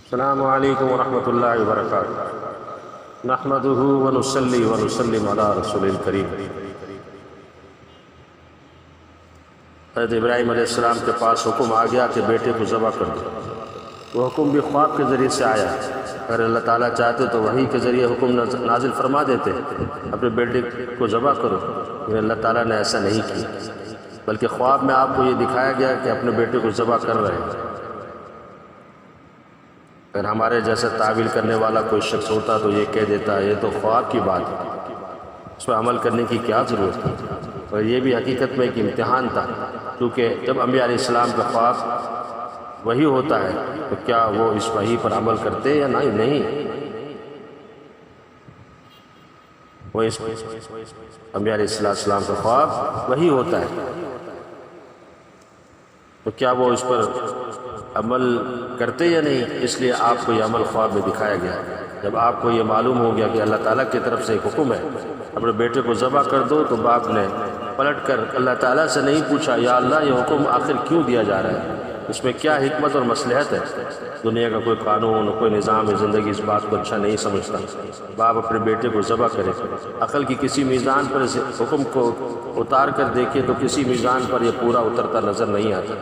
السلام علیکم ورحمۃ اللہ وبرکاتہ۔ نحمدہ ونصلی ونسلم علی رسول الکریم۔ حضرت ابراہیم علیہ السلام کے پاس حکم آ گیا کہ بیٹے کو ذبح کر دو۔ وہ حکم بھی خواب کے ذریعے سے آیا۔ اگر اللہ تعالیٰ چاہتے تو وحی کے ذریعے حکم نازل فرما دیتے اپنے بیٹے کو ذبح کرو، لیکن اللہ تعالیٰ نے ایسا نہیں کیا، بلکہ خواب میں آپ کو یہ دکھایا گیا کہ اپنے بیٹے کو ذبح کر رہے ہیں۔ اگر ہمارے جیسا تعویل کرنے والا کوئی شخص ہوتا تو یہ کہہ دیتا یہ تو خواب کی بات ہے، اس پر عمل کرنے کی کیا ضرورت ہے۔ اور یہ بھی حقیقت میں ایک امتحان تھا، کیونکہ جب انبیاء علیہ السلام کا خواب وہی ہوتا ہے تو کیا وہ اس وحی پر عمل کرتے یا نہیں؟ وہ اس انبیاء علیہ السلام کا خواب وہی ہوتا ہے تو کیا وہ اس پر عمل کرتے یا نہیں؟ اس لیے آپ کو یہ عمل خواب میں دکھایا گیا۔ جب آپ کو یہ معلوم ہو گیا کہ اللہ تعالیٰ کی طرف سے ایک حکم ہے اپنے بیٹے کو ذبح کر دو، تو باپ نے پلٹ کر اللہ تعالیٰ سے نہیں پوچھا یا اللہ یہ حکم آخر کیوں دیا جا رہا ہے، اس میں کیا حکمت اور مصلحت ہے؟ دنیا کا کوئی قانون کوئی نظام زندگی اس بات کو اچھا نہیں سمجھتا باپ اپنے بیٹے کو ذبح کرے۔ عقل کی کسی میزان پر اس حکم کو اتار کر دیکھے تو کسی میزان پر یہ پورا اترتا نظر نہیں آتا۔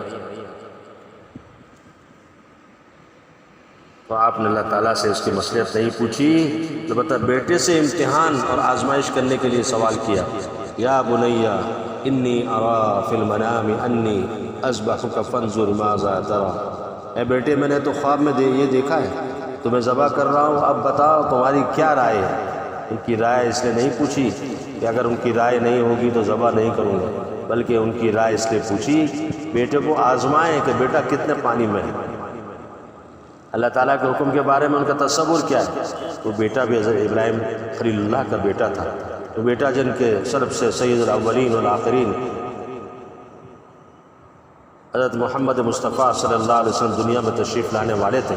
تو آپ نے اللہ تعالیٰ سے اس کی مصلحت نہیں پوچھی، البتہ بیٹے سے امتحان اور آزمائش کرنے کے لیے سوال کیا۔ یا بنی انی ارا فی المنام انی اذبحک فانظر ماذا تری۔ اے بیٹے میں نے تو خواب میں یہ دیکھا ہے تمہیں ذبح کر رہا ہوں، اب بتاؤ تمہاری کیا رائے ہے؟ ان کی رائے اس لیے نہیں پوچھی کہ اگر ان کی رائے نہیں ہوگی تو ذبح نہیں کروں گا، بلکہ ان کی رائے اس لیے پوچھی بیٹے کو آزمائیں کہ بیٹا کتنے پانی میں ہے۔ اللہ تعالیٰ کے حکم کے بارے میں ان کا تصور کیا ہے؟ وہ بیٹا بھی حضرت ابراہیم خلیل اللہ کا بیٹا تھا، وہ بیٹا جن کے سرب سے سید الاولین والآخرین حضرت محمد مصطفیٰ صلی اللہ علیہ وسلم دنیا میں تشریف لانے والے تھے۔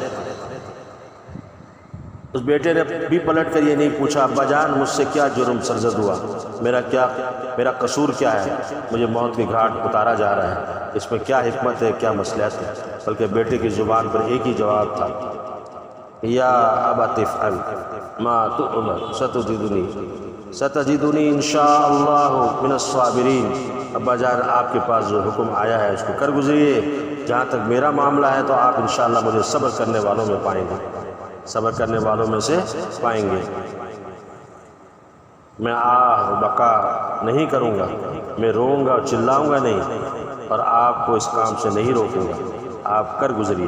اس بیٹے نے بھی پلٹ کر یہ نہیں پوچھا ابا جان مجھ سے کیا جرم سرزد ہوا، میرا قصور کیا ہے، مجھے موت کی گھاٹ اتارا جا رہا ہے، اس میں کیا حکمت ہے کیا مصلحت ہے؟ بلکہ بیٹے کی زبان پر ایک ہی جواب تھا، یا ابت افعل ما تؤمر ستجدنی انشاءاللہ من الصابرین۔ ابا جان آپ کے پاس جو حکم آیا ہے اس کو کر گزریے، جہاں تک میرا معاملہ ہے تو آپ انشاءاللہ مجھے صبر کرنے والوں میں پائیں گے، صبر کرنے والوں میں سے پائیں گے۔ میں آہ بقا نہیں کروں گا، میں روؤں گا اور چلاؤں گا نہیں، اور آپ کو اس کام سے نہیں روکوں گا، آپ کر گزریے۔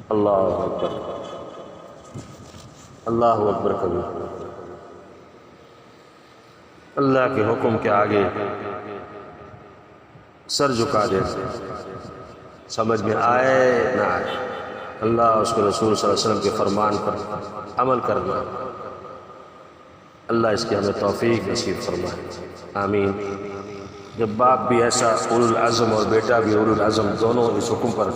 اللہ اکبر، اللہ اکبر کبیر۔ اللہ کے حکم کے آگے سر جھکا دے، سمجھ میں آئے نہ آئے، اللہ اس کے رسول صلی اللہ علیہ وسلم کے فرمان پر عمل کرنا۔ اللہ اس کی ہمیں توفیق نصیب فرمائے، آمین۔ جب باپ بھی ایسا اولو العزم اور بیٹا بھی اولو العزم دونوں اس حکم پر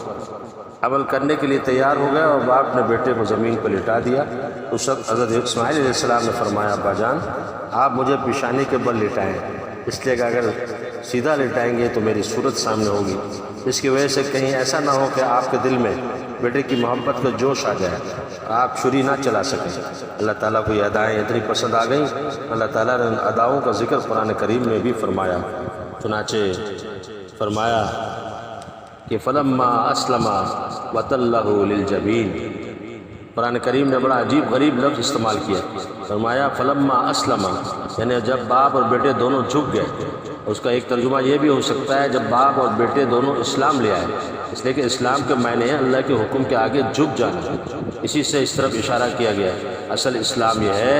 عمل کرنے کے لیے تیار ہو گئے اور باپ نے بیٹے کو زمین پر لٹا دیا، اس وقت حضرت اسماعیل علیہ السلام نے فرمایا ابا جان آپ مجھے پیشانی کے بل لٹائیں، اس لیے کہ اگر سیدھا لٹائیں گے تو میری صورت سامنے ہوگی، اس کی وجہ سے کہیں ایسا نہ ہو کہ آپ کے دل میں بیٹے کی محبت کا جوش آ جائے، آپ چھری نہ چلا سکیں۔ اللہ تعالیٰ کو یہ ادائیں اتنی پسند آ گئیں، اللہ تعالیٰ نے ان اداؤں کا ذکر قرآن کریم میں بھی فرمایا۔ چنانچہ فرمایا کہ فلما اسلم وتلہ للجبین، قرآن کریم نے بڑا عجیب غریب لفظ استعمال کیا، فرمایا فلما اسلم، یعنی جب باپ اور بیٹے دونوں جھک گئے۔ اس کا ایک ترجمہ یہ بھی ہو سکتا ہے جب باپ اور بیٹے دونوں اسلام لے آئے، اس لیے کہ اسلام کے معنی ہے اللہ کے حکم کے آگے جھک جانا، اسی سے اس طرف اشارہ کیا گیا ہے۔ اصل اسلام یہ ہے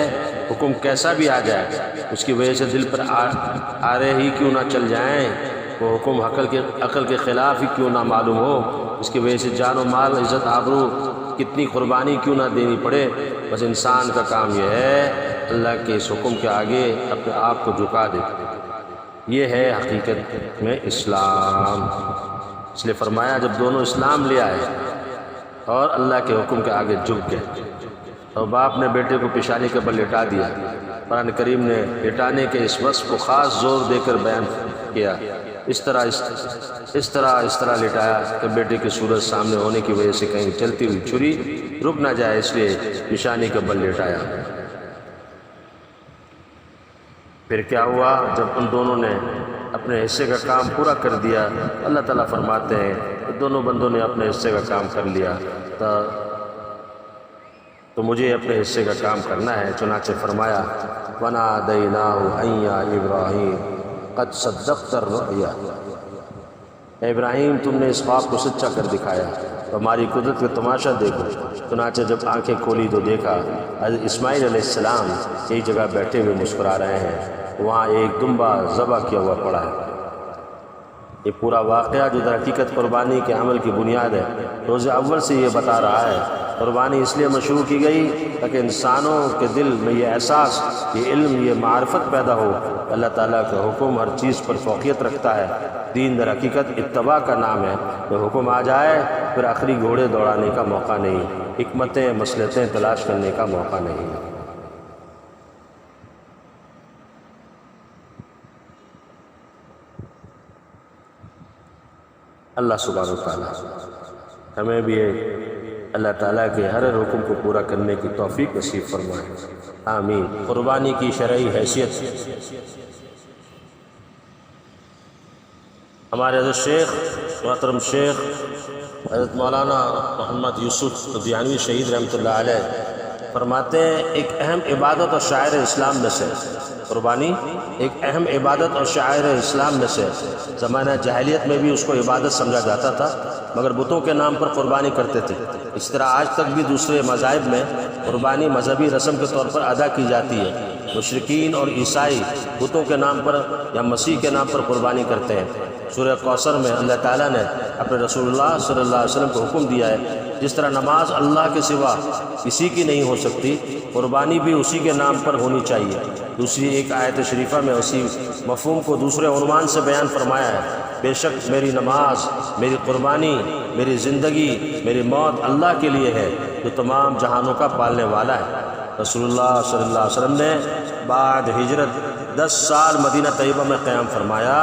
حکم کیسا بھی آ جائے اس کی وجہ سے دل پر آ رہے ہی کیوں نہ چل جائیں، وہ حکم عقل کے خلاف ہی کیوں نہ معلوم ہو، اس کی وجہ سے جان و مال عزت آبرو کتنی قربانی کیوں نہ دینی پڑے، بس انسان کا کام یہ ہے اللہ کے اس حکم کے آگے اپنے آپ کو جھکا دے۔ یہ ہے حقیقت میں اسلام۔ اس لیے فرمایا جب دونوں اسلام لے آئے اور اللہ کے حکم کے آگے جھک گئے، اور باپ نے بیٹے کو پیشانی کے بل لٹا دیا۔ قرآن کریم نے لٹانے کے اس وصف کو خاص زور دے کر بیان کیا اس طرح لٹایا کہ بیٹے کی صورت سامنے ہونے کی وجہ سے کہیں چلتی ہوئی چھری رک نہ جائے، اس لیے پیشانی کے بل لٹایا۔ پھر کیا ہوا؟ جب ان دونوں نے اپنے حصے کا کام پورا کر دیا، اللہ تعالیٰ فرماتے ہیں کہ دونوں بندوں نے اپنے حصے کا کام کر لیا تو مجھے اپنے حصے کا کام کرنا ہے۔ چنانچہ فرمایا وَنَادَيْنَاهُ أَن يَا إِبْرَاهِيمُ قَدْ صَدَّقْتَ الرُّؤْيَا، اے ابراہیم تم نے اس خواب کو سچا کر دکھایا، تو ہماری قدرت کا تماشا دیکھو۔ چنانچہ جب آنکھیں کھولی تو دیکھا حضرت اسماعیل علیہ السلام ایک جگہ بیٹھے ہوئے مسکرا رہے ہیں، وہاں ایک دمبا ذبح کیا ہوا پڑا ہے۔ یہ پورا واقعہ جو در حقیقت قربانی کے عمل کی بنیاد ہے، روز اول سے یہ بتا رہا ہے۔ قربانی اس لیے مشروع کی گئی تاکہ انسانوں کے دل میں یہ احساس، یہ علم، یہ معرفت پیدا ہو۔ اللہ تعالیٰ کا حکم ہر چیز پر فوقیت رکھتا ہے۔ دین در حقیقت اتباع کا نام ہے۔ جب حکم آ جائے پھر آخری گھوڑے دوڑانے کا موقع نہیں، حکمتیں مصلحتیں تلاش کرنے کا موقع نہیں۔ اللہ سبحانہ وتعالیٰ ہمیں بھی اللہ تعالیٰ کے ہر حکم کو پورا کرنے کی توفیق نصیب فرمائے، آمین۔ قربانی کی شرعی حیثیت، ہمارے حضرت شیخ محترم شیخ حضرت مولانا محمد یوسف قدیانوی شہید رحمۃ اللہ علیہ فرماتے ہیں ایک اہم عبادت اور شعائر اسلام میں سے قربانی ایک اہم عبادت اور شعائر اسلام میں سے زمانہ جاہلیت میں بھی اس کو عبادت سمجھا جاتا تھا، مگر بتوں کے نام پر قربانی کرتے تھے۔ اس طرح آج تک بھی دوسرے مذاہب میں قربانی مذہبی رسم کے طور پر ادا کی جاتی ہے۔ مشرکین اور عیسائی بتوں کے نام پر یا مسیح کے نام پر قربانی کرتے ہیں۔ سورہ کوثر میں اللہ تعالیٰ نے اپنے رسول اللہ صلی اللہ علیہ وسلم کو حکم دیا ہے، جس طرح نماز اللہ کے سوا کسی کی نہیں ہو سکتی، قربانی بھی اسی کے نام پر ہونی چاہیے۔ دوسری ایک آیت شریفہ میں اسی مفہوم کو دوسرے عنوان سے بیان فرمایا ہے، بے شک میری نماز، میری قربانی، میری زندگی، میری موت اللہ کے لیے ہے جو تمام جہانوں کا پالنے والا ہے۔ رسول اللہ صلی اللہ علیہ وسلم نے بعد ہجرت 10 سال مدینہ طیبہ میں قیام فرمایا،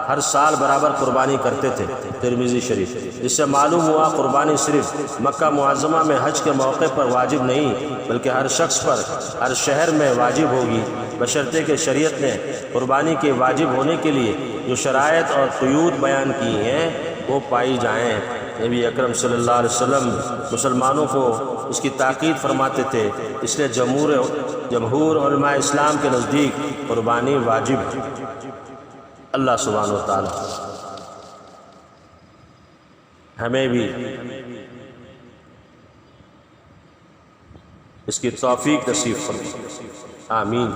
ہر سال برابر قربانی کرتے تھے، ترمذی شریف۔ اس سے معلوم ہوا قربانی صرف مکہ معظمہ میں حج کے موقع پر واجب نہیں بلکہ ہر شخص پر ہر شہر میں واجب ہوگی، بشرطے کہ شریعت نے قربانی کے واجب ہونے کے لیے جو شرائط اور قیود بیان کی ہیں وہ پائی جائیں۔ نبی اکرم صلی اللہ علیہ وسلم مسلمانوں کو اس کی تاکید فرماتے تھے، اس لیے جمہور علماء اسلام کے نزدیک قربانی واجب ہے۔ اللہ سبحانہ وتعالی ہمیں بھی اس کی توفیق نصیب فرمائے، آمین۔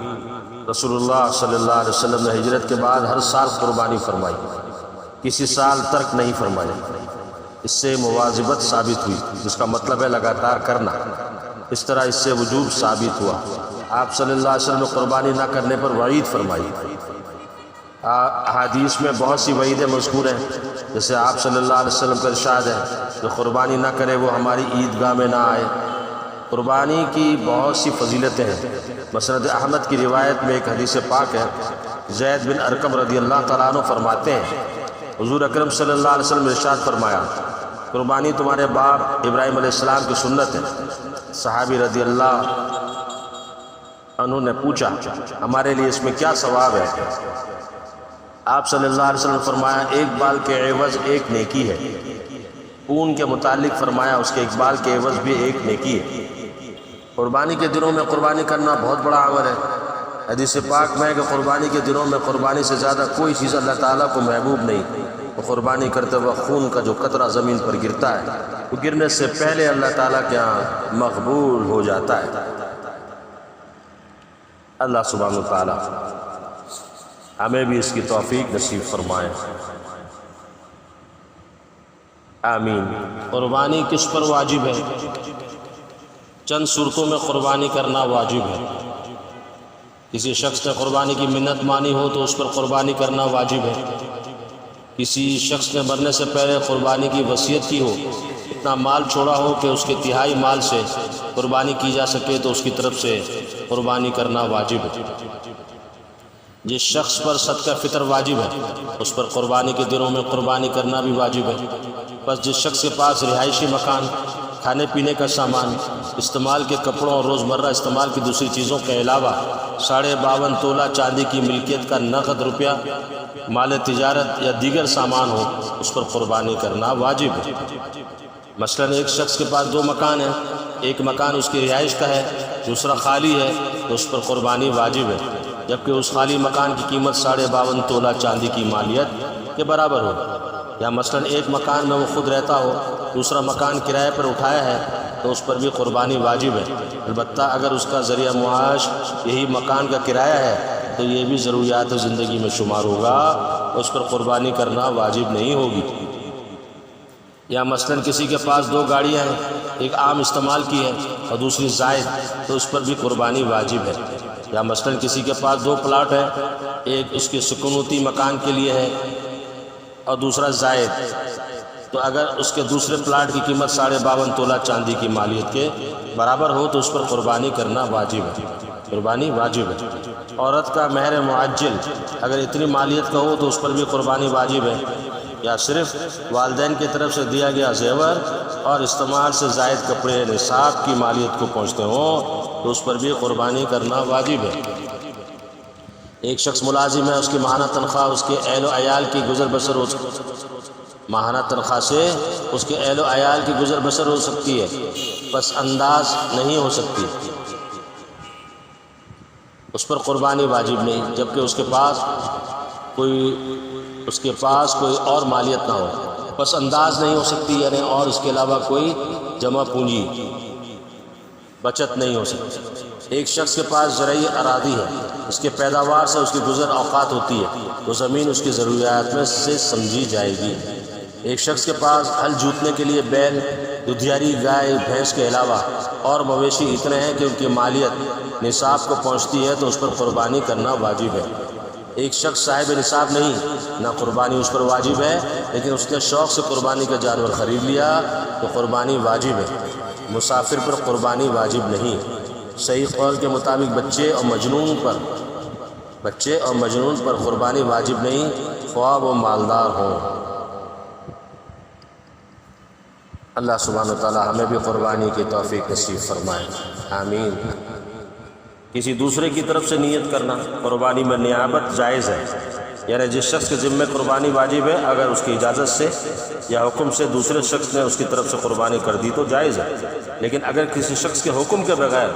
رسول اللہ صلی اللہ علیہ وسلم نے ہجرت کے بعد ہر سال قربانی فرمائی، کسی سال ترک نہیں فرمایا۔ اس سے مواظبت ثابت ہوئی، جس کا مطلب ہے لگاتار کرنا۔ اس طرح اس سے وجوب ثابت ہوا۔ آپ صلی اللہ علیہ وسلم نے قربانی نہ کرنے پر وعید فرمائی۔ احادیث میں بہت سی وعیدیں مذکور ہیں، جیسے آپ صلی اللہ علیہ وسلم کا ارشاد ہے جو قربانی نہ کرے وہ ہماری عیدگاہ میں نہ آئے۔ قربانی کی بہت سی فضیلتیں ہیں۔ مسند احمد کی روایت میں ایک حدیث پاک ہے، زید بن ارقم رضی اللہ تعالیٰ عنہ فرماتے ہیں حضور اکرم صلی اللہ علیہ وسلم نے ارشاد فرمایا قربانی تمہارے باپ ابراہیم علیہ السلام کی سنت ہے۔ صحابی رضی اللہ عنہ نے پوچھا ہمارے لیے اس میں کیا ثواب ہے؟ آپ صلی اللہ علیہ وسلم نے فرمایا ایک بال کے عوض ایک نیکی ہے۔ اون کے متعلق فرمایا اس کے ایک بال کے عوض بھی ایک نیکی ہے۔ قربانی کے دنوں میں قربانی کرنا بہت بڑا عمل ہے۔ حدیث پاک میں ہے کہ قربانی کے دنوں میں قربانی سے زیادہ کوئی چیز اللہ تعالیٰ کو محبوب نہیں۔ وہ قربانی کرتے وقت خون کا جو قطرہ زمین پر گرتا ہے وہ گرنے سے پہلے اللہ تعالیٰ کے ہاں مقبول ہو جاتا ہے۔ اللہ سبحانہ وتعالیٰ ہمیں بھی اس کی توفیق نصیب فرمائے، آمین۔ قربانی کس پر واجب ہے؟ چند صورتوں میں قربانی کرنا واجب ہے۔ کسی شخص نے قربانی کی منت مانی ہو تو اس پر قربانی کرنا واجب ہے۔ کسی شخص نے مرنے سے پہلے قربانی کی وصیت کی ہو، اتنا مال چھوڑا ہو کہ اس کے تہائی مال سے قربانی کی جا سکے تو اس کی طرف سے قربانی کرنا واجب ہے۔ جس شخص پر صدقہ فطر واجب ہے اس پر قربانی کے دنوں میں قربانی کرنا بھی واجب ہے۔ بس جس شخص کے پاس رہائشی مکان، کھانے پینے کا سامان، استعمال کے کپڑوں اور روزمرہ استعمال کی دوسری چیزوں کے علاوہ 52.5 تولہ چاندی کی ملکیت کا نقد روپیہ، مال تجارت یا دیگر سامان ہو، اس پر قربانی کرنا واجب ہے۔ مثلاً ایک شخص کے پاس 2 مکان ہیں، ایک مکان اس کی رہائش کا ہے، دوسرا خالی ہے، تو اس پر قربانی واجب ہے، جبکہ اس خالی مکان کی قیمت 52.5 تولہ چاندی کی مالیت کے برابر ہو۔ یا مثلاً ایک مکان میں وہ خود رہتا ہو، دوسرا مکان کرائے پر اٹھایا ہے، تو اس پر بھی قربانی واجب ہے۔ البتہ اگر اس کا ذریعہ معاش یہی مکان کا کرایہ ہے تو یہ بھی ضروریات زندگی میں شمار ہوگا، اس پر قربانی کرنا واجب نہیں ہوگی۔ یا مثلاً کسی کے پاس 2 گاڑیاں ہیں، ایک عام استعمال کی ہے اور دوسری زائد، تو اس پر بھی قربانی واجب ہے۔ یا مثلاً کسی کے پاس 2 پلاٹ ہیں، ایک اس کے سکونتی مکان کے لیے ہے اور دوسرا زائد، تو اگر اس کے دوسرے پلاٹ کی قیمت 52.5 تولہ چاندی کی مالیت کے برابر ہو تو اس پر قربانی کرنا واجب ہے، قربانی واجب ہے۔ عورت کا مہر معجل اگر اتنی مالیت کا ہو تو اس پر بھی قربانی واجب ہے۔ یا صرف والدین کی طرف سے دیا گیا زیور اور استعمال سے زائد کپڑے نصاب کی مالیت کو پہنچتے ہوں تو اس پر بھی قربانی کرنا واجب ہے۔ ایک شخص ملازم ہے، اس کی ماہانہ تنخواہ اس کے اہل و عیال کی گزر بسر ہو سکتی ہے، ماہانہ تنخواہ سے اس کے اہل و عیال کی گزر بسر ہو سکتی ہے، پس انداز نہیں ہو سکتی، اس پر قربانی واجب نہیں، جبکہ اس کے پاس کوئی اور مالیت نہ ہو، پس انداز نہیں ہو سکتی، یعنی اور اس کے علاوہ کوئی جمع پونجی بچت نہیں ہو سکتی۔ ایک شخص کے پاس زرعی اراضی ہے، اس کے پیداوار سے اس کی گزر اوقات ہوتی ہے، تو زمین اس کی ضروریات میں سے سمجھی جائے گی۔ ایک شخص کے پاس ہل جوتنے کے لیے بیل، ددھیاری گائے بھینس کے علاوہ اور مویشی اتنے ہیں کہ ان کی مالیت نصاب کو پہنچتی ہے تو اس پر قربانی کرنا واجب ہے۔ ایک شخص صاحب نصاب نہیں، نہ قربانی اس پر واجب ہے، لیکن اس نے شوق سے قربانی کا جانور خرید لیا تو قربانی واجب ہے۔ مسافر پر قربانی واجب نہیں۔ صحیح قول کے مطابق بچے اور مجنون پر قربانی واجب نہیں، خواہ وہ مالدار ہوں۔ اللہ سبحانہ و تعالی ہمیں بھی قربانی کی توفیق نصیب فرمائے، آمین۔ کسی دوسرے کی طرف سے نیت کرنا قربانی میں نیابت جائز ہے، یعنی جس شخص کے ذمہ قربانی واجب ہے اگر اس کی اجازت سے یا حکم سے دوسرے شخص نے اس کی طرف سے قربانی کر دی تو جائز ہے، لیکن اگر کسی شخص کے حکم کے بغیر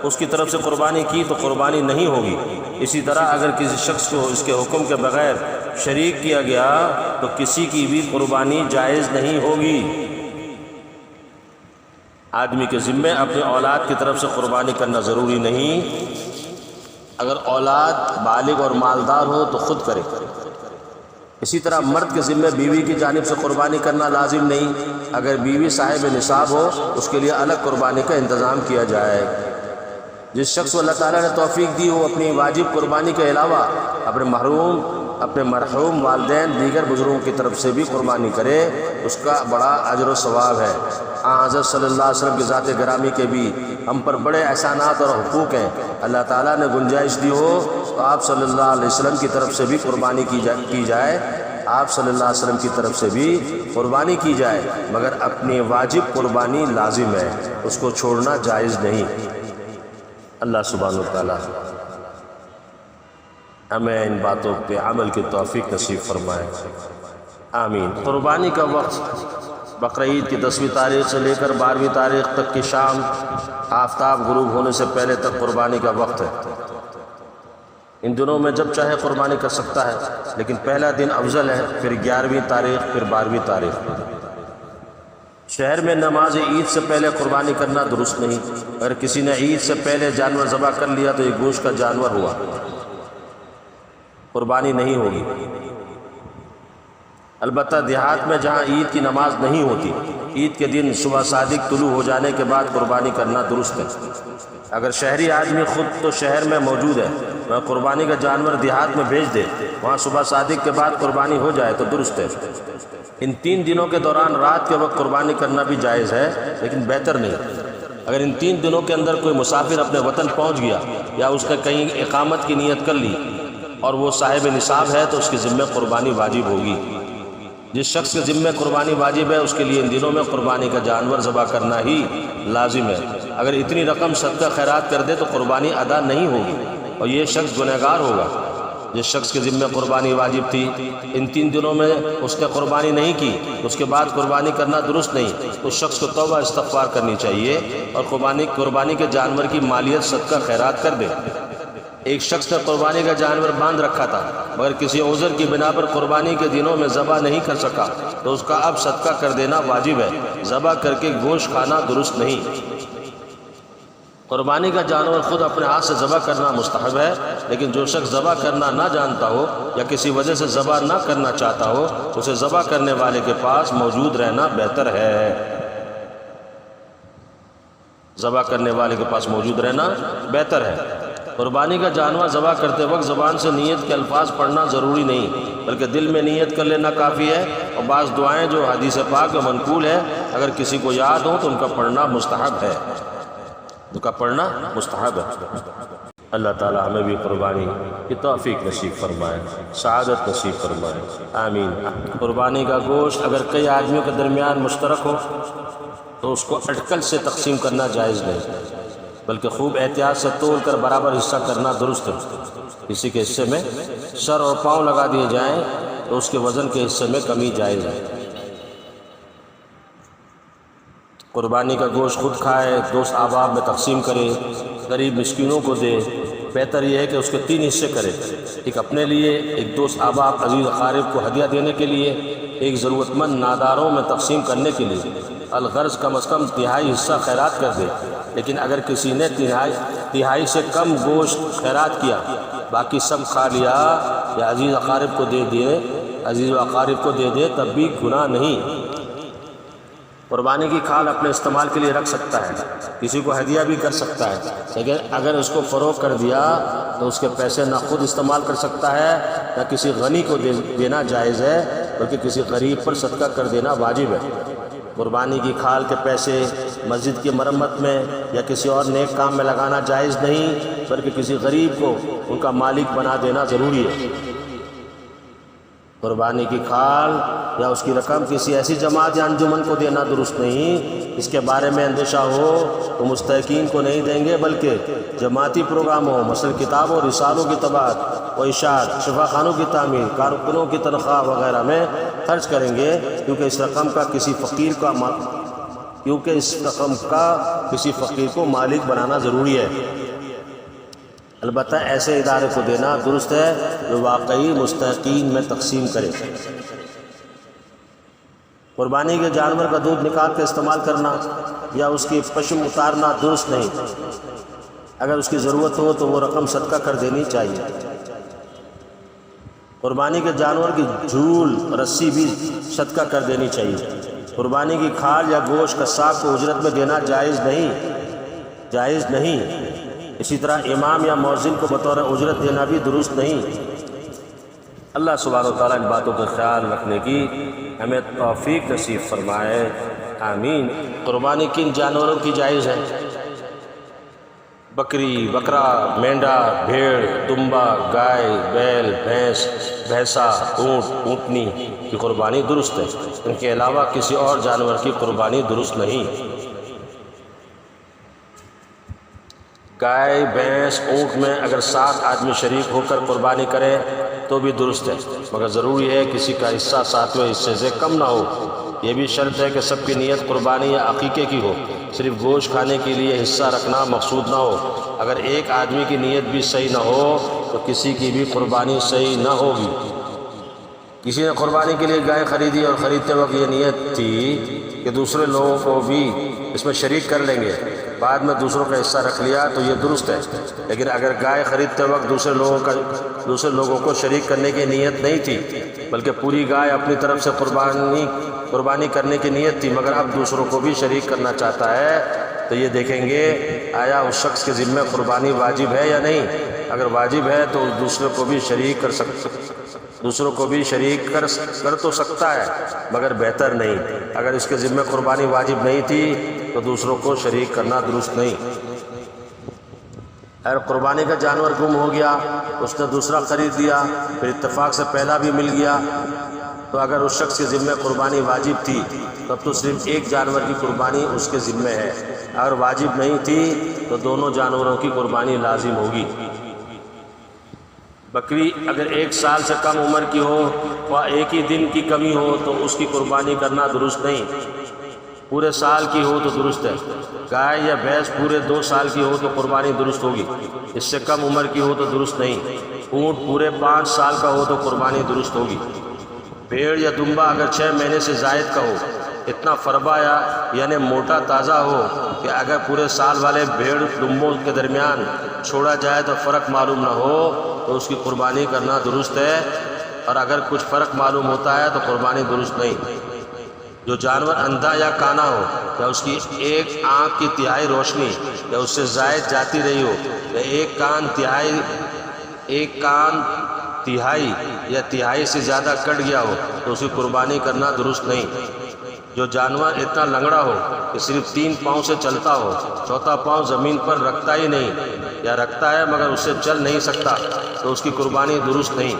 اس کی طرف سے قربانی کی تو قربانی نہیں ہوگی۔ اسی طرح اگر کسی شخص کو اس کے حکم کے بغیر شریک کیا گیا تو کسی کی بھی قربانی جائز نہیں ہوگی۔ آدمی کے ذمے اپنے اولاد کی طرف سے قربانی کرنا ضروری نہیں، اگر اولاد بالغ اور مالدار ہو تو خود کرے۔ اسی طرح مرد کے ذمے بیوی کی جانب سے قربانی کرنا لازم نہیں، اگر بیوی صاحب نصاب ہو اس کے لیے الگ قربانی کا انتظام کیا جائے۔ جس شخص کو اللہ تعالیٰ نے توفیق دی ہو اپنی واجب قربانی کے علاوہ اپنے مرحوم والدین دیگر بزرگوں کی طرف سے بھی قربانی کرے، اس کا بڑا اجر و ثواب ہے۔ حضرت صلی اللہ علیہ وسلم کی ذات گرامی کے بھی ہم پر بڑے احسانات اور حقوق ہیں، اللہ تعالیٰ نے گنجائش دی ہو تو آپ صلی اللہ علیہ وسلم کی طرف سے بھی قربانی کی جائے، آپ صلی اللہ علیہ وسلم کی طرف سے بھی قربانی کی جائے، مگر اپنی واجب قربانی لازم ہے، اس کو چھوڑنا جائز نہیں۔ اللہ سبحانہ وتعالی ہمیں ان باتوں پہ عمل کی توفیق نصیب فرمائے، آمین۔ قربانی کا وقت بقرعید کی 10ویں تاریخ سے لے کر 12ویں تاریخ تک کی شام آفتاب غروب ہونے سے پہلے تک قربانی کا وقت ہے۔ ان دنوں میں جب چاہے قربانی کر سکتا ہے، لیکن پہلا دن افضل ہے، پھر 11ویں تاریخ، پھر 12ویں تاریخ۔ شہر میں نماز عید سے پہلے قربانی کرنا درست نہیں، اگر کسی نے عید سے پہلے جانور ذبح کر لیا تو یہ گوشت کا جانور ہوا، قربانی نہیں ہوگی۔ البتہ دیہات میں جہاں عید کی نماز نہیں ہوتی، عید کے دن صبح صادق طلوع ہو جانے کے بعد قربانی کرنا درست ہے۔ اگر شہری آدمی خود تو شہر میں موجود ہے، وہ قربانی کا جانور دیہات میں بھیج دے، وہاں صبح صادق کے بعد قربانی ہو جائے تو درست ہے۔ ان 3 دنوں کے دوران رات کے وقت قربانی کرنا بھی جائز ہے، لیکن بہتر نہیں۔ اگر ان 3 دنوں کے اندر کوئی مسافر اپنے وطن پہنچ گیا یا اس نے کہیں اقامت کی نیت کر لی اور وہ صاحب نصاب ہے تو اس کے ذمہ قربانی واجب ہوگی۔ جس شخص کے ذمہ قربانی واجب ہے اس کے لیے ان دنوں میں قربانی کا جانور ذبح کرنا ہی لازم ہے۔ اگر اتنی رقم صدقہ خیرات کر دے تو قربانی ادا نہیں ہوگی اور یہ شخص گنہگار ہوگا۔ جس شخص کے ذمہ قربانی واجب تھی ان 3 دنوں میں اس نے قربانی نہیں کی، اس کے بعد قربانی کرنا درست نہیں، اس شخص کو توبہ استغفار کرنی چاہیے اور قربانی کے جانور کی مالیت صدقہ خیرات کر دے۔ ایک شخص نے قربانی کا جانور باندھ رکھا تھا مگر کسی عذر کی بنا پر قربانی کے دنوں میں ذبح نہیں کر سکا تو اس کا اب صدقہ کر دینا واجب ہے، ذبح کر کے گوشت کھانا درست نہیں۔ قربانی کا جانور خود اپنے ہاتھ سے ذبح کرنا مستحب ہے، لیکن جو شخص ذبح کرنا نہ جانتا ہو یا کسی وجہ سے ذبح نہ کرنا چاہتا ہو اسے ذبح کرنے والے کے پاس موجود رہنا بہتر ہے۔ ذبح کرنے والے کے پاس موجود رہنا بہتر ہے۔ قربانی کا جانور ذبح کرتے وقت زبان سے نیت کے الفاظ پڑھنا ضروری نہیں بلکہ دل میں نیت کر لینا کافی ہے، اور بعض دعائیں جو حدیث پاک میں منقول ہے اگر کسی کو یاد ہو تو ان کا پڑھنا مستحب ہے، اللہ تعالی ہمیں بھی قربانی کی توفیق نصیب فرمائے، سعادت نصیب فرمائے، آمین۔ قربانی کا گوشت اگر کئی آدمیوں کے درمیان مشترک ہو تو اس کو اٹکل سے تقسیم کرنا جائز نہیں بلکہ خوب احتیاط سے تول کر برابر حصہ کرنا درست ہے۔ کسی کے حصے میں سر اور پاؤں لگا دیے جائیں تو اس کے وزن کے حصے میں کمی جائز ہے۔ قربانی کا گوشت خود کھائے، دوست احباب میں تقسیم کرے، غریب مسکینوں کو دے۔ بہتر یہ ہے کہ اس کے 3 حصے کرے، ایک اپنے لیے، ایک دوست احباب عزیز اقارب کو ہدیہ دینے کے لیے، ایک ضرورت مند ناداروں میں تقسیم کرنے کے لیے۔ الغرض کم از کم 1/3 حصہ خیرات کر دے، لیکن اگر کسی نے 1/3 سے کم گوشت خیرات کیا، باقی سب کھا لیا یا عزیز اقارب کو دے دے تب بھی گناہ نہیں۔ قربانی کی کھال اپنے استعمال کے لیے رکھ سکتا ہے، کسی کو ہدیہ بھی کر سکتا ہے، لیکن اگر اس کو فروخت کر دیا تو اس کے پیسے نہ خود استعمال کر سکتا ہے نہ کسی غنی کو دینا جائز ہے بلکہ کسی غریب پر صدقہ کر دینا واجب ہے۔ قربانی کی کھال کے پیسے مسجد کی مرمت میں یا کسی اور نیک کام میں لگانا جائز نہیں بلکہ کسی غریب کو ان کا مالک بنا دینا ضروری ہے۔ قربانی کی کھال یا اس کی رقم کسی ایسی جماعت یا انجمن کو دینا درست نہیں، اس کے بارے میں اندیشہ ہو تو مستحقین کو نہیں دیں گے بلکہ جماعتی پروگراموں، مثلا کتابوں، رسالوں کی طباعت و اشاعت، شفا خانوں کی تعمیر، کارکنوں کی تنخواہ وغیرہ میں خرچ کریں گے، کیونکہ اس رقم کا کسی فقیر کو مالک بنانا ضروری ہے۔ البتہ ایسے ادارے کو دینا درست ہے جو واقعی مستحقین میں تقسیم کرے۔ قربانی کے جانور کا دودھ نکال کے استعمال کرنا یا اس کی پشم اتارنا درست نہیں، اگر اس کی ضرورت ہو تو وہ رقم صدقہ کر دینی چاہیے۔ قربانی کے جانور کی جھول رسی بھی صدقہ کر دینی چاہیے۔ قربانی کی کھال یا گوشت کا ساگ کو اجرت میں دینا جائز نہیں۔ اسی طرح امام یا مؤذن کو بطور اجرت دینا بھی درست نہیں۔ اللہ سبحانہ و تعالیٰ ان باتوں کا خیال رکھنے کی ہمیں توفیق نصیب فرمائے، آمین۔ قربانی کن جانوروں کی جائز ہے؟ بکری، بکرا، مینڈا، بھیڑ، دمبا، گائے، بیل، بھینسا، اونٹ، اونٹنی کی قربانی درست ہے، ان کے علاوہ کسی اور جانور کی قربانی درست نہیں۔ گائے، بھینس، اونٹ میں اگر 7 آدمی شریک ہو کر قربانی کریں تو بھی درست ہے، مگر ضروری ہے کسی کا حصہ 7ویں حصے سے کم نہ ہو۔ یہ بھی شرط ہے کہ سب کی نیت قربانی یا عقیقے کی ہو، صرف گوشت کھانے کے لیے حصہ رکھنا مقصود نہ ہو۔ اگر ایک آدمی کی نیت بھی صحیح نہ ہو تو کسی کی بھی قربانی صحیح نہ ہوگی۔ کسی نے قربانی کے لیے گائے خریدی اور خریدتے وقت یہ نیت تھی کہ دوسرے لوگوں کو بھی اس میں شریک کر لیں گے، بعد میں دوسروں کا حصہ رکھ لیا تو یہ درست ہے، لیکن اگر گائے خریدتے وقت دوسرے لوگوں کو شریک کرنے کی نیت نہیں تھی بلکہ پوری گائے اپنی طرف سے قربانی کرنے کی نیت تھی مگر اب دوسروں کو بھی شریک کرنا چاہتا ہے تو یہ دیکھیں گے آیا اس شخص کے ذمہ قربانی واجب ہے یا نہیں۔ اگر واجب ہے تو دوسروں کو بھی شریک کر تو سکتا ہے مگر بہتر نہیں۔ اگر اس کے ذمہ قربانی واجب نہیں تھی تو دوسروں کو شریک کرنا درست نہیں۔ اگر قربانی کا جانور گم ہو گیا، اس نے دوسرا خرید لیا، پھر اتفاق سے پہلا بھی مل گیا، تو اگر اس شخص کے ذمہ قربانی واجب تھی تب تو صرف ایک جانور کی قربانی اس کے ذمہ ہے، اگر واجب نہیں تھی تو دونوں جانوروں کی قربانی لازم ہوگی۔ بکری اگر 1 سال سے کم عمر کی ہو اور ایک ہی دن کی کمی ہو تو اس کی قربانی کرنا درست نہیں، پورے سال کی ہو تو درست ہے۔ گائے یا بھینس پورے 2 سال کی ہو تو قربانی درست ہوگی، اس سے کم عمر کی ہو تو درست نہیں۔ اونٹ پورے 5 سال کا ہو تو قربانی درست ہوگی۔ بھیڑ یا دمبا اگر 6 مہینے سے زائد کا ہو، اتنا فربا یعنی موٹا تازہ ہو کہ اگر پورے سال والے بھیڑ دمبوں کے درمیان چھوڑا جائے تو فرق معلوم نہ ہو تو اس کی قربانی کرنا درست ہے، اور اگر کچھ فرق معلوم ہوتا ہے تو قربانی درست نہیں۔ جو جانور اندھا یا کانا ہو، یا اس کی ایک آنکھ کی تہائی روشنی یا اس سے زائد جاتی رہی ہو، یا ایک کان تہائی یا تہائی سے زیادہ کٹ گیا ہو تو اس کی قربانی کرنا درست نہیں۔ جو جانور اتنا لنگڑا ہو کہ صرف 3 پاؤں سے چلتا ہو، چوتھا پاؤں زمین پر رکھتا ہی نہیں، یا رکھتا ہے مگر اس سے چل نہیں سکتا تو اس کی قربانی درست نہیں۔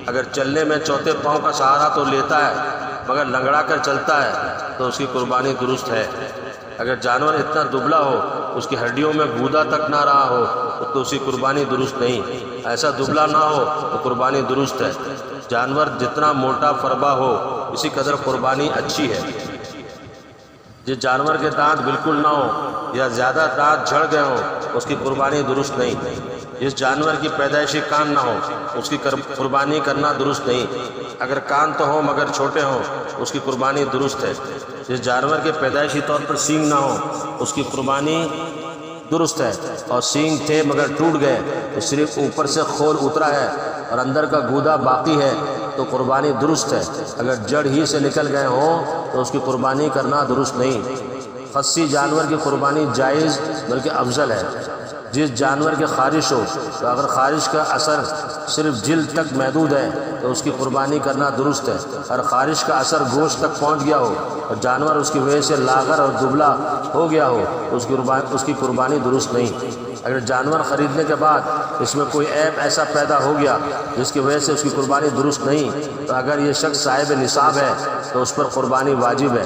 اگر چلنے میں چوتھے پاؤں کا سہارا تو لیتا ہے مگر لنگڑا کر چلتا ہے تو اس کی قربانی درست ہے۔ اگر جانور اتنا دبلا ہو اس کی ہڈیوں میں گودا تک نہ رہا ہو تو اس کی قربانی درست نہیں، ایسا دبلا نہ ہو تو قربانی درست ہے۔ جانور جتنا موٹا فربا ہو اسی قدر قربانی اچھی ہے۔ جس جانور کے دانت بالکل نہ ہو یا زیادہ دانت جھڑ گئے ہوں اس کی قربانی درست نہیں۔ جس جانور کی پیدائشی کان نہ ہو اس کی قربانی کرنا درست نہیں، اگر کان تو ہو مگر چھوٹے ہوں اس کی قربانی درست ہے۔ جس جانور کے پیدائشی طور پر سینگ نہ ہو اس کی قربانی درست ہے، اور سینگ تھے مگر ٹوٹ گئے تو صرف اوپر سے خول اترا ہے اور اندر کا گودا باقی ہے تو قربانی درست ہے۔ اگر جڑ ہی سے نکل گئے ہوں تو اس کی قربانی کرنا درست نہیں۔ خصی جانور کی قربانی جائز بلکہ افضل ہے۔ جس جانور کے خارش ہو تو اگر خارش کا اثر صرف جلد تک محدود ہے تو اس کی قربانی کرنا درست ہے، اور خارش کا اثر گوشت تک پہنچ گیا ہو اور جانور اس کی وجہ سے لاغر اور دبلا ہو گیا ہو تو اس کی قربانی درست نہیں۔ اگر جانور خریدنے کے بعد اس میں کوئی عیب ایسا پیدا ہو گیا جس کی وجہ سے اس کی قربانی درست نہیں، تو اگر یہ شخص صاحب نصاب ہے تو اس پر قربانی واجب ہے،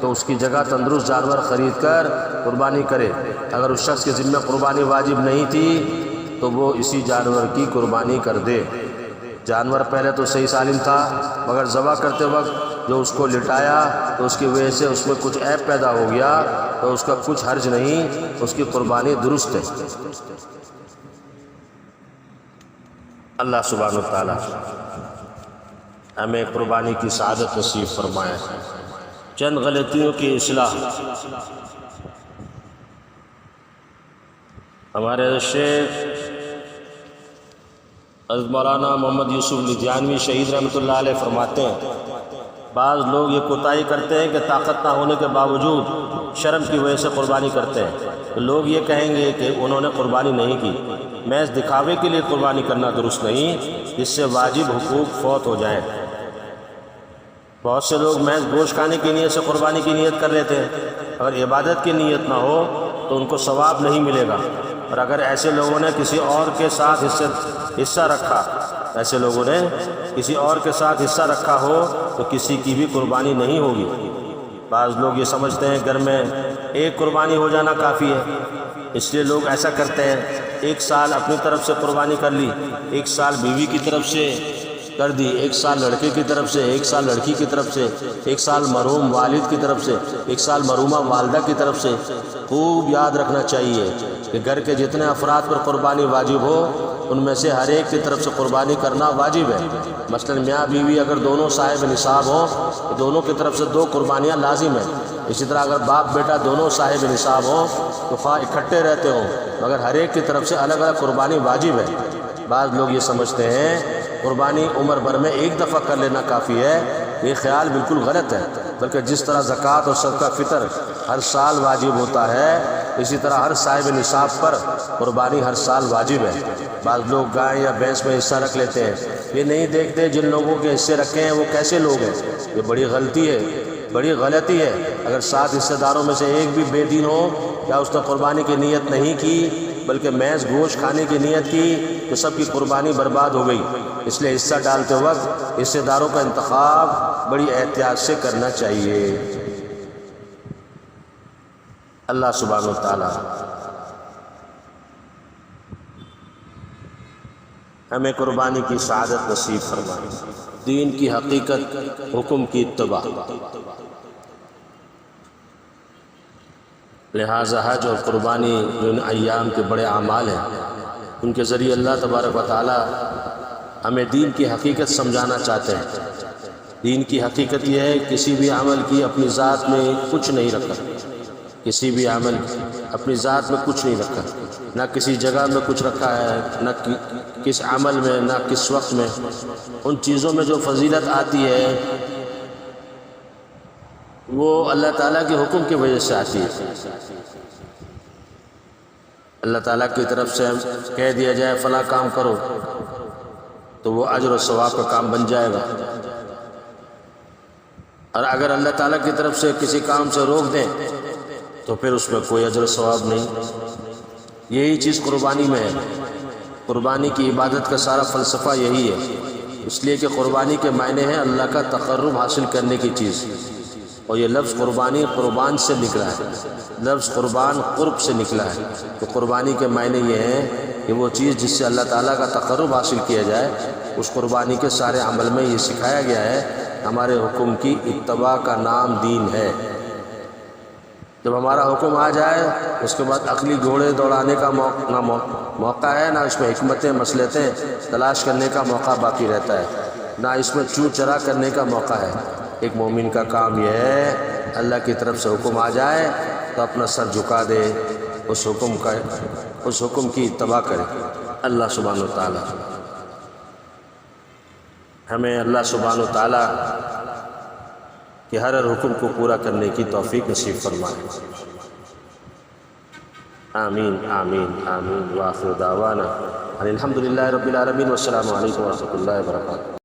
تو اس کی جگہ تندرست جانور خرید کر قربانی کرے۔ اگر اس شخص کے ذمہ قربانی واجب نہیں تھی تو وہ اسی جانور کی قربانی کر دے۔ جانور پہلے تو صحیح سالم تھا مگر ذبح کرتے وقت جو اس کو لٹایا تو اس کی وجہ سے اس میں کچھ عیب پیدا ہو گیا تو اس کا کچھ حرج نہیں، اس کی قربانی درست ہے۔ اللہ سبحانہ وتعالی ہمیں قربانی کی سعادت نصیب فرمائے۔ چند غلطیوں کی اصلاح۔ ہمارے شیخ حضرت مولانا محمد یوسف لدھیانوی شہید رحمۃ اللہ علیہ فرماتے ہیں، بعض لوگ یہ کوتاہی کرتے ہیں کہ طاقت نہ ہونے کے باوجود شرم کی وجہ سے قربانی کرتے ہیں، تو لوگ یہ کہیں گے کہ انہوں نے قربانی نہیں کی۔ محض دکھاوے کے لیے قربانی کرنا درست نہیں، جس سے واجب حقوق فوت ہو جائیں۔ بہت سے لوگ محض گوشت کھانے کی نیت سے قربانی کی نیت کر لیتے ہیں، اگر عبادت کی نیت نہ ہو تو ان کو ثواب نہیں ملے گا، اور اگر ایسے لوگوں نے کسی اور کے ساتھ حصہ رکھا ہو تو کسی کی بھی قربانی نہیں ہوگی۔ بعض لوگ یہ سمجھتے ہیں گھر میں ایک قربانی ہو جانا کافی ہے، اس لیے لوگ ایسا کرتے ہیں، 1 سال اپنی طرف سے قربانی کر لی، 1 سال بیوی کی طرف سے کر دی، 1 سال لڑکے کی طرف سے، 1 سال لڑکی کی طرف سے، 1 سال مرحوم والد کی طرف سے، 1 سال مرحومہ والدہ کی طرف سے۔ خوب یاد رکھنا چاہیے کہ گھر کے جتنے افراد پر قربانی واجب ہو ان میں سے ہر ایک کی طرف سے قربانی کرنا واجب ہے۔ مثلا میاں بیوی اگر دونوں صاحب نصاب ہوں تو دونوں کی طرف سے 2 قربانیاں لازم ہیں۔ اسی طرح اگر باپ بیٹا دونوں صاحب نصاب ہوں تو خواہ اکٹھے رہتے ہوں مگر ہر ایک کی طرف سے الگ الگ قربانی واجب ہے۔ بعض لوگ یہ سمجھتے ہیں قربانی عمر بھر میں ایک دفعہ کر لینا کافی ہے، یہ خیال بالکل غلط ہے، بلکہ جس طرح زکوٰۃ اور صدقہ فطر ہر سال واجب ہوتا ہے اسی طرح ہر صاحب نصاب پر قربانی ہر سال واجب ہے۔ بعض لوگ گائے یا بھینس میں حصہ رکھ لیتے ہیں، یہ نہیں دیکھتے جن لوگوں کے حصے رکھے ہیں وہ کیسے لوگ ہیں۔ یہ بڑی غلطی ہے، بڑی غلطی ہے۔ اگر 7 حصے داروں میں سے ایک بھی بے دین ہو یا اس نے قربانی کی نیت نہیں کی بلکہ محض گوشت کھانے کی نیت کی تو سب کی قربانی برباد ہو گئی۔ اس لیے حصہ ڈالتے وقت حصے داروں کا انتخاب بڑی احتیاط سے کرنا چاہیے۔ اللہ سبحانہ و تعالی ہمیں قربانی کی سعادت نصیب فرمائے، دین کی حقیقت، حکم کی اتباع۔ لہٰذا حج اور قربانی جو ان ایام کے بڑے اعمال ہیں، ان کے ذریعے اللہ تبارک و تعالی ہمیں دین کی حقیقت سمجھانا چاہتے ہیں۔ دین کی حقیقت یہ ہے کسی بھی عمل کی اپنی ذات میں کچھ نہیں رکھا، کسی بھی عمل اپنی ذات میں کچھ نہیں رکھا، نہ کسی جگہ میں کچھ رکھا ہے، نہ کس عمل میں، نہ کس وقت میں۔ ان چیزوں میں جو فضیلت آتی ہے وہ اللہ تعالیٰ کے حکم کی وجہ سے آتی ہے۔ اللہ تعالیٰ کی طرف سے کہہ دیا جائے فلاں کام کرو تو وہ اجر و ثواب کا کام بن جائے گا، اور اگر اللہ تعالیٰ کی طرف سے کسی کام سے روک دیں تو پھر اس میں کوئی اجر و ثواب نہیں۔ یہی چیز قربانی میں ہے۔ قربانی کی عبادت کا سارا فلسفہ یہی ہے، اس لیے کہ قربانی کے معنی ہیں اللہ کا تقرب حاصل کرنے کی چیز، اور یہ لفظ قربانی قربان سے نکلا ہے، لفظ قربان قرب سے نکلا ہے۔ تو قربانی کے معنی یہ ہیں کہ وہ چیز جس سے اللہ تعالیٰ کا تقرب حاصل کیا جائے، اس قربانی کے سارے عمل میں یہ سکھایا گیا ہے۔ ہمارے حکم کی اتباع کا نام دین ہے۔ جب ہمارا حکم آ جائے اس کے بعد عقلی گھوڑے دوڑانے کا نہ موقع ہے، نہ اس میں حکمتیں مصلحتیں تلاش کرنے کا موقع باقی رہتا ہے، نہ اس میں چو چرا کرنے کا موقع ہے۔ ایک مومن کا کام یہ ہے اللہ کی طرف سے حکم آ جائے تو اپنا سر جھکا دے، اس حکم کی اتباع کرے۔ اللہ سبحانہ و تعالی ہمیں اللہ سبحانہ و تعالی کہ ہر حکم کو پورا کرنے کی توفیق نصیب فرمائے۔ آمین آمین آمین۔ وآخر دعوانا ان الحمد للہ رب العالمین، والسلام علیکم ورحمۃ اللہ وبرکاتہ۔